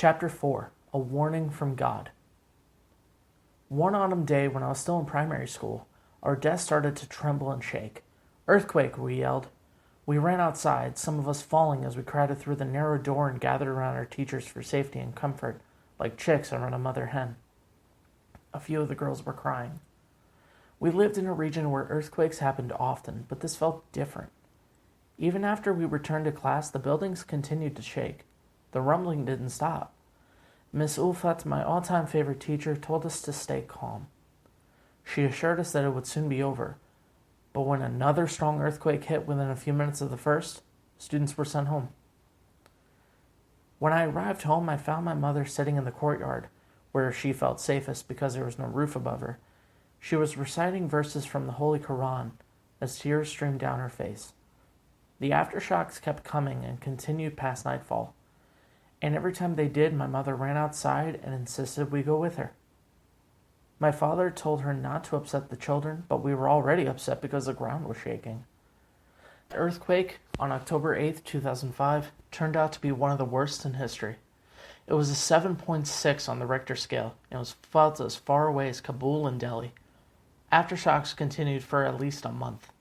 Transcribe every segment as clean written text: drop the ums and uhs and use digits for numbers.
Chapter 4, A Warning from God. One autumn day when I was still in primary school, our desk started to tremble and shake. "Earthquake!" we yelled. We ran outside, some of us falling as we crowded through the narrow door and gathered around our teachers for safety and comfort, like chicks around a mother hen. A few of the girls were crying. We lived in a region where earthquakes happened often, but this felt different. Even after we returned to class, the buildings continued to shake. The rumbling didn't stop. Miss Ulfat, my all-time favorite teacher, told us to stay calm. She assured us that it would soon be over. But when another strong earthquake hit within a few minutes of the first, students were sent home. When I arrived home, I found my mother sitting in the courtyard, where she felt safest because there was no roof above her. She was reciting verses from the Holy Quran as tears streamed down her face. The aftershocks kept coming and continued past nightfall. And every time they did, my mother ran outside and insisted we go with her. My father told her not to upset the children, but we were already upset because the ground was shaking. The earthquake on October 8th, 2005, turned out to be one of the worst in history. It was a 7.6 on the Richter scale and was felt as far away as Kabul and Delhi. Aftershocks continued for at least a month.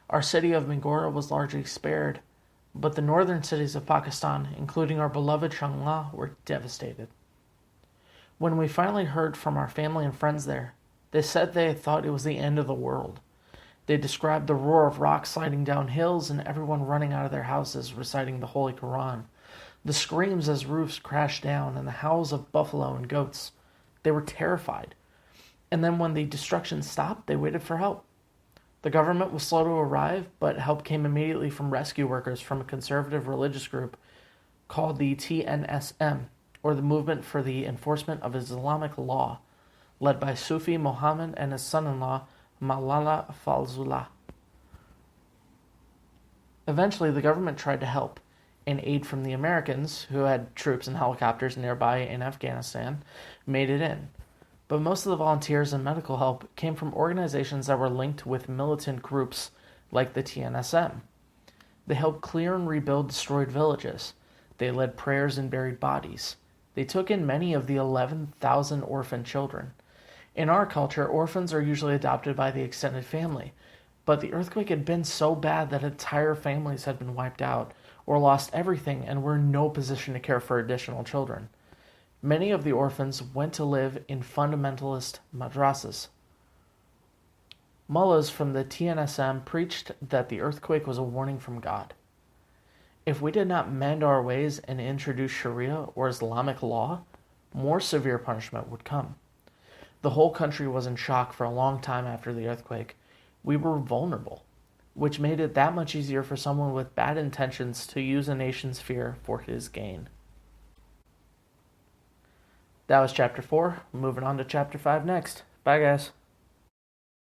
Our city of Mingora was largely spared, but the northern cities of Pakistan, including our beloved Shangla, were devastated. When we finally heard from our family and friends there, they said they thought it was the end of the world. They described the roar of rocks sliding down hills and everyone running out of their houses reciting the Holy Quran, the screams as roofs crashed down, and the howls of buffalo and goats. They were terrified. And then when the destruction stopped, they waited for help. The government was slow to arrive, but help came immediately from rescue workers from a conservative religious group called the TNSM, or the Movement for the Enforcement of Islamic Law, led by Sufi Muhammad and his son-in-law, Malala Falzullah. Eventually, the government tried to help, and aid from the Americans, who had troops and helicopters nearby in Afghanistan, made it in. But most of the volunteers and medical help came from organizations that were linked with militant groups like the TNSM. They helped clear and rebuild destroyed villages. They led prayers in buried bodies. They took in many of the 11,000 orphan children. In our culture, orphans are usually adopted by the extended family, but the earthquake had been so bad that entire families had been wiped out or lost everything and were in no position to care for additional children. Many of the orphans went to live in fundamentalist madrasas. Mullahs from the TNSM preached that the earthquake was a warning from God. If we did not mend our ways and introduce Sharia or Islamic law, more severe punishment would come. The whole country was in shock for a long time after the earthquake. We were vulnerable, which made it that much easier for someone with bad intentions to use a nation's fear for his gain. That was Chapter 4. Moving on to Chapter 5 next. Bye, guys.